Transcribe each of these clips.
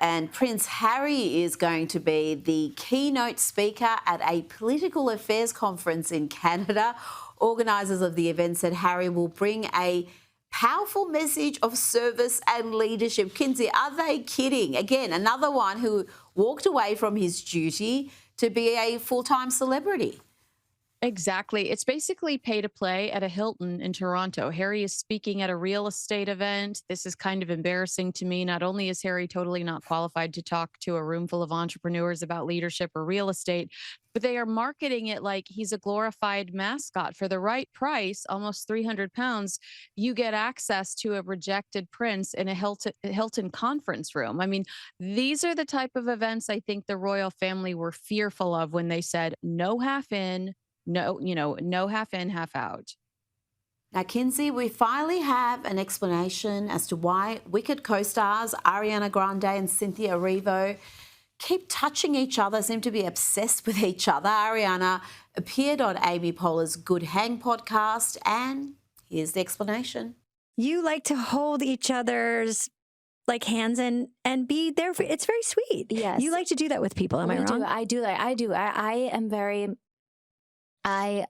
and Prince Harry is going to be the keynote speaker at a political affairs conference in Canada. Organisers of the event said Harry will bring a powerful message of service and leadership. Kinsey, are they kidding? Again, another one who walked away from his duty to be a full-time celebrity. Exactly. It's basically pay to play at a Hilton in Toronto. Harry is speaking at a real estate event. This is kind of embarrassing to me. Not only is Harry totally not qualified to talk to a room full of entrepreneurs about leadership or real estate, but they are marketing it like he's a glorified mascot. For the right price, almost 300 pounds, you get access to a rejected prince in a Hilton conference room. I mean, these are the type of events I think the royal family were fearful of when they said no half in, no half in, half out. Now, Kinsey, we finally have an explanation as to why Wicked co-stars Ariana Grande and Cynthia Erivo keep touching each other, seem to be obsessed with each other. Ariana appeared on Amy Poehler's Good Hang podcast, and here's the explanation. You like to hold each other's like hands and be there. It's very sweet. Yes. You like to do that with people. Am I wrong? I do. I am very... I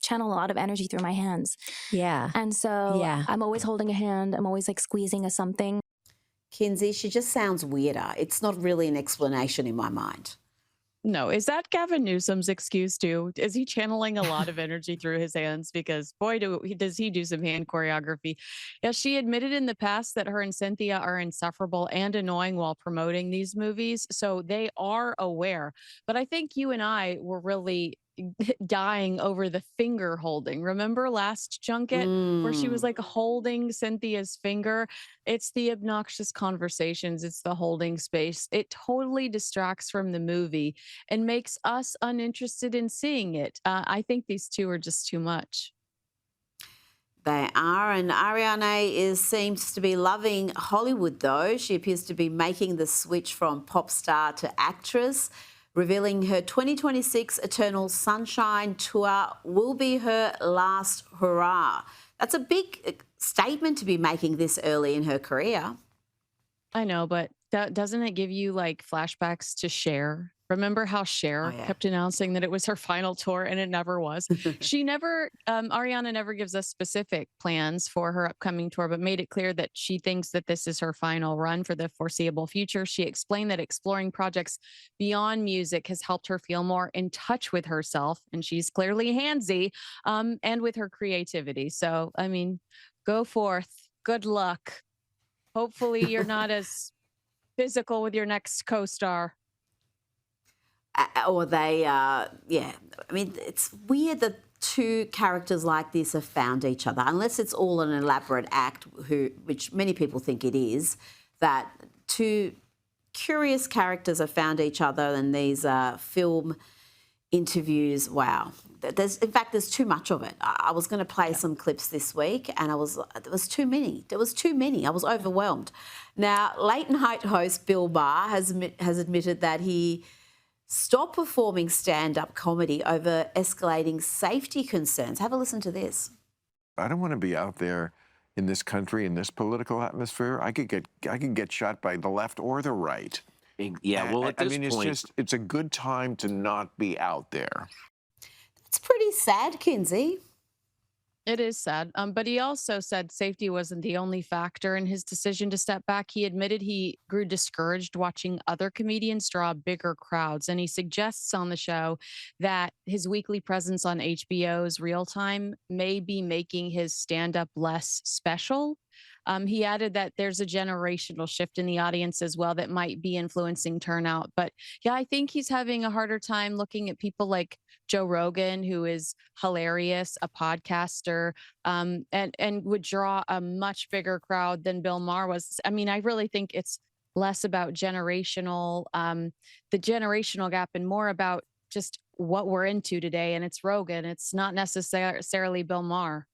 channel a lot of energy through my hands. Yeah. And so I'm always holding a hand. I'm always like squeezing a something. Kinsey, she just sounds weirder. It's not really an explanation in my mind. No, is that Gavin Newsom's excuse too? Is he channeling a lot of energy through his hands? Because boy, does he do some hand choreography. Yeah, she admitted in the past that her and Cynthia are insufferable and annoying while promoting these movies. So they are aware. But I think you and I were really dying over the finger holding. Remember last junket where she was like holding Cynthia's finger? It's the obnoxious conversations. It's the holding space. It totally distracts from the movie and makes us uninterested in seeing it. I think these two are just too much. They are, and Ariana seems to be loving Hollywood, though. She appears to be making the switch from pop star to actress, revealing her 2026 Eternal Sunshine tour will be her last hurrah. That's a big statement to be making this early in her career. I know, but doesn't it give you like flashbacks to Cher? Remember how Cher kept announcing that it was her final tour and it never was? Ariana never gives us specific plans for her upcoming tour, but made it clear that she thinks that this is her final run for the foreseeable future. She explained that exploring projects beyond music has helped her feel more in touch with herself, and she's clearly handsy, and with her creativity. So, I mean, go forth. Good luck. Hopefully you're not as physical with your next co-star. Or they, I mean, it's weird that two characters like this have found each other, unless it's all an elaborate act, which many people think it is, that two curious characters have found each other in these film interviews. Wow. In fact, there's too much of it. I was going to play some clips this week, and there was too many. There was too many. I was overwhelmed. Now, late night host Bill Maher has admitted that he stopped performing stand-up comedy over escalating safety concerns. Have a listen to this. I don't want to be out there in this country, in this political atmosphere. I could get shot by the left or the right. Yeah, well, at this point, it's a good time to not be out there. That's pretty sad, Kinsey. It is sad. But he also said safety wasn't the only factor in his decision to step back. He admitted he grew discouraged watching other comedians draw bigger crowds. And he suggests on the show that his weekly presence on HBO's Real Time may be making his stand-up less special. He added that there's a generational shift in the audience as well that might be influencing turnout. But yeah, I think he's having a harder time looking at people like Joe Rogan, who is hilarious, a podcaster, and would draw a much bigger crowd than Bill Maher was. I mean, I really think it's less about the generational gap and more about just what we're into today. And it's Rogan. It's not necessarily Bill Maher.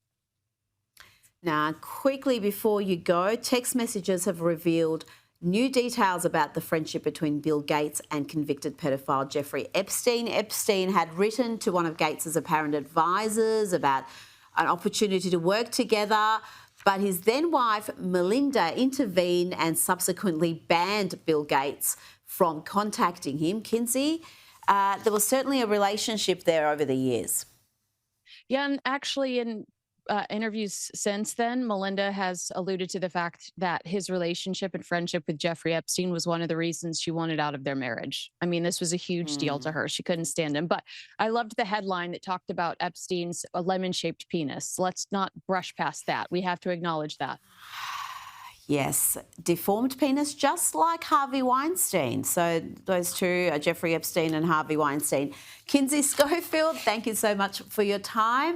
Now, quickly before you go, text messages have revealed new details about the friendship between Bill Gates and convicted pedophile Jeffrey Epstein. Epstein had written to one of Gates's apparent advisors about an opportunity to work together. But his then wife, Melinda, intervened and subsequently banned Bill Gates from contacting him. Kinsey, there was certainly a relationship there over the years. Yeah, and actually in interviews since then, Melinda has alluded to the fact that his relationship and friendship with Jeffrey Epstein was one of the reasons she wanted out of their marriage. I mean, this was a huge deal to her. She couldn't stand him. But I loved the headline that talked about Epstein's lemon-shaped penis. Let's not brush past that. We have to acknowledge that. Yes, deformed penis, just like Harvey Weinstein. So those two are Jeffrey Epstein and Harvey Weinstein. Kinsey Schofield, thank you so much for your time.